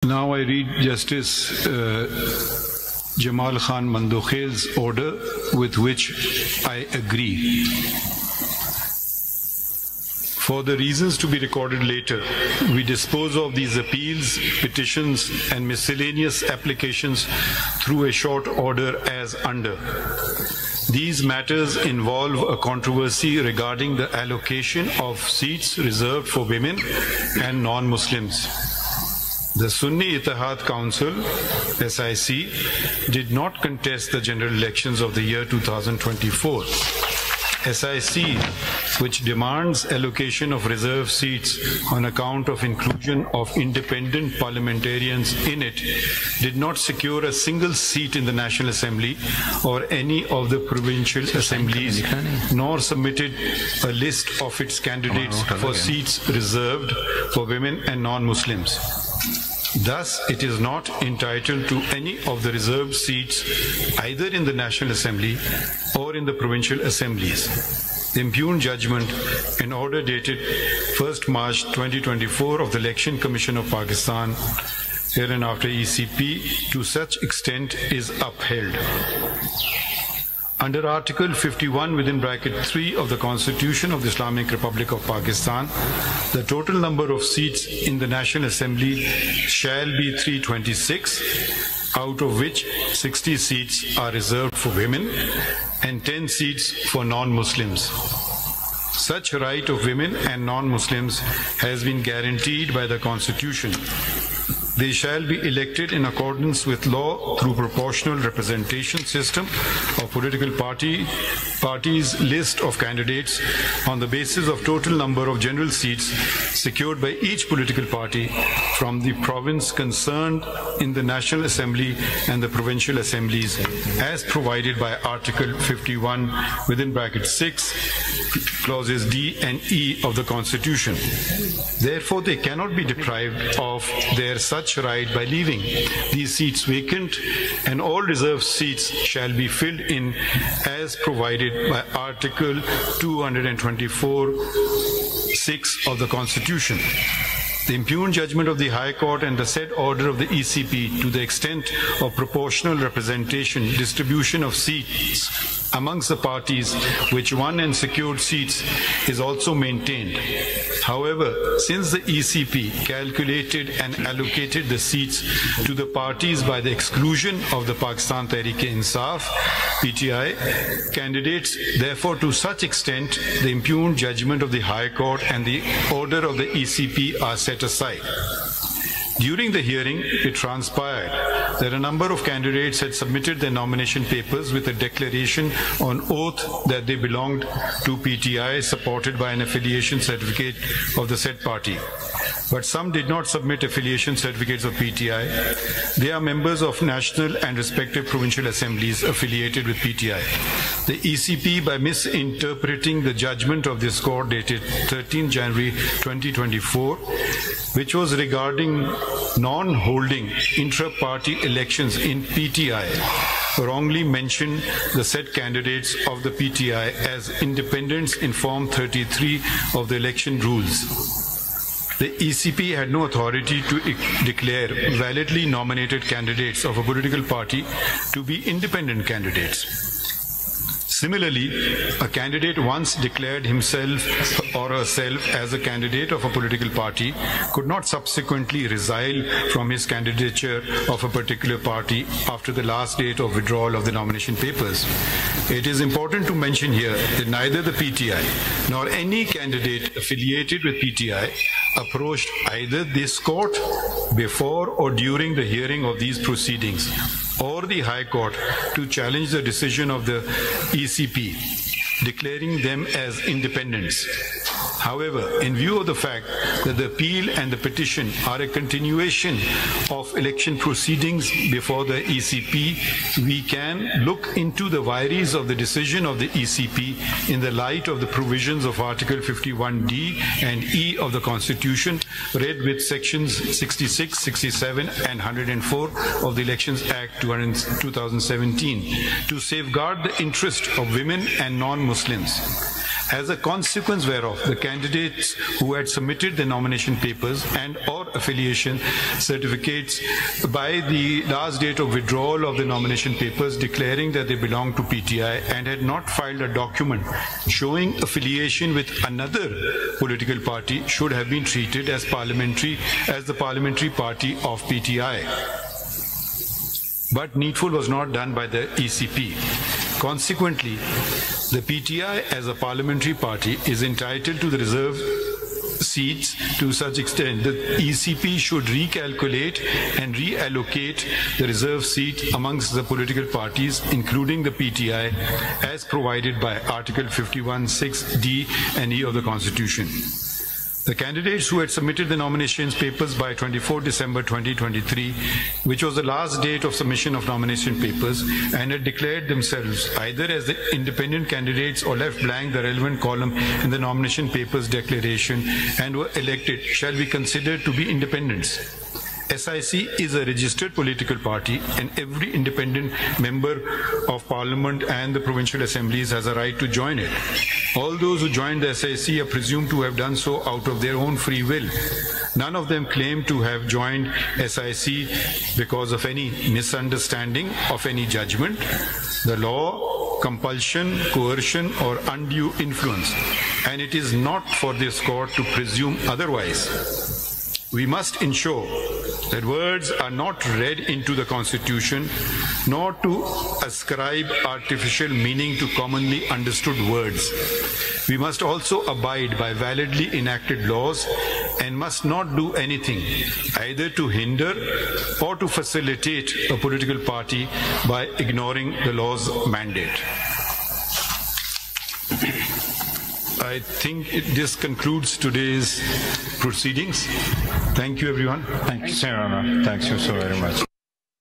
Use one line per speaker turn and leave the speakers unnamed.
Now I read Justice Jamal Khan Mandokhel's order, with which I agree. For the reasons to be recorded later, we dispose of these appeals, petitions, and miscellaneous applications through a short order as under. These matters involve a controversy regarding the allocation of seats reserved for women and non-Muslims. The Sunni Ittehad Council, SIC, did not contest the general elections of the year 2024. SIC, which demands allocation of reserved seats on account of inclusion of independent parliamentarians in it, did not secure a single seat in the National Assembly or any of the provincial assemblies, nor submitted a list of its candidates for seats reserved for women and non-Muslims. Thus, it is not entitled to any of the reserved seats either in the National Assembly or in the provincial assemblies. The impugned judgment in order dated 1st March 2024 of the Election Commission of Pakistan, hereinafter ECP, to such extent is upheld. Under Article 51 (3) of the Constitution of the Islamic Republic of Pakistan, the total number of seats in the National Assembly shall be 326, out of which 60 seats are reserved for women and 10 seats for non-Muslims. Such right of women and non-Muslims has been guaranteed by the Constitution. They shall be elected in accordance with law through proportional representation system of political parties list of candidates on the basis of total number of general seats secured by each political party from the province concerned in the National Assembly and the provincial assemblies as provided by Article 51 (6) clauses D and E of the Constitution. Therefore, they cannot be deprived of their such right by leaving these seats vacant, and all reserved seats shall be filled in as provided by Article 224(6) of the Constitution. The impugned judgment of the High Court and the said order of the ECP to the extent of proportional representation, distribution of seats amongst the parties which won and secured seats is also maintained. However, since the ECP calculated and allocated the seats to the parties by the exclusion of the Pakistan Tehreek-e-Insaf, PTI, candidates, therefore to such extent the impugned judgment of the High Court and the order of the ECP are set aside. During the hearing, it transpired that a number of candidates had submitted their nomination papers with a declaration on oath that they belonged to PTI, supported by an affiliation certificate of the said party. But some did not submit affiliation certificates of PTI. They are members of national and respective provincial assemblies affiliated with PTI. The ECP, by misinterpreting the judgment of this court dated 13 January 2024, which was regarding non-holding intra-party elections in PTI, wrongly mentioned the said candidates of the PTI as independents in Form 33 of the election rules. The ECP had no authority to declare validly nominated candidates of a political party to be independent candidates. Similarly, a candidate once declared himself or herself as a candidate of a political party could not subsequently resile from his candidature of a particular party after the last date of withdrawal of the nomination papers. It is important to mention here that neither the PTI nor any candidate affiliated with PTI approached either this court before or during the hearing of these proceedings or the High Court to challenge the decision of the ECP, declaring them as independents. However, in view of the fact that the appeal and the petition are a continuation of election proceedings before the ECP, we can look into the vires of the decision of the ECP in the light of the provisions of Article 51D and E of the Constitution, read with sections 66, 67 and 104 of the Elections Act 2017, to safeguard the interest of women and non-Muslims. As a consequence whereof, the candidates who had submitted their nomination papers and or affiliation certificates by the last date of withdrawal of the nomination papers declaring that they belong to PTI and had not filed a document showing affiliation with another political party should have been treated as the parliamentary party of PTI. But needful was not done by the ECP. Consequently, the PTI as a parliamentary party is entitled to the reserve seats to such extent that ECP should recalculate and reallocate the reserve seat amongst the political parties, including the PTI, as provided by Article 51(6)(d) and E of the Constitution. The candidates who had submitted the nominations papers by 24 December 2023, which was the last date of submission of nomination papers, and had declared themselves either as the independent candidates or left blank the relevant column in the nomination papers declaration and were elected, shall be considered to be independents. SIC is a registered political party, and every independent member of parliament and the provincial assemblies has a right to join it. All those who joined the SIC are presumed to have done so out of their own free will. None of them claim to have joined SIC because of any misunderstanding of any judgment, the law, compulsion, coercion, or undue influence, and it is not for this court to presume otherwise. We must ensure that words are not read into the Constitution, nor to ascribe artificial meaning to commonly understood words. We must also abide by validly enacted laws and must not do anything either to hinder or to facilitate a political party by ignoring the law's mandate. I think this concludes today's proceedings. Thank you, everyone.
Thank you, Sir Honor. Thank you so very much.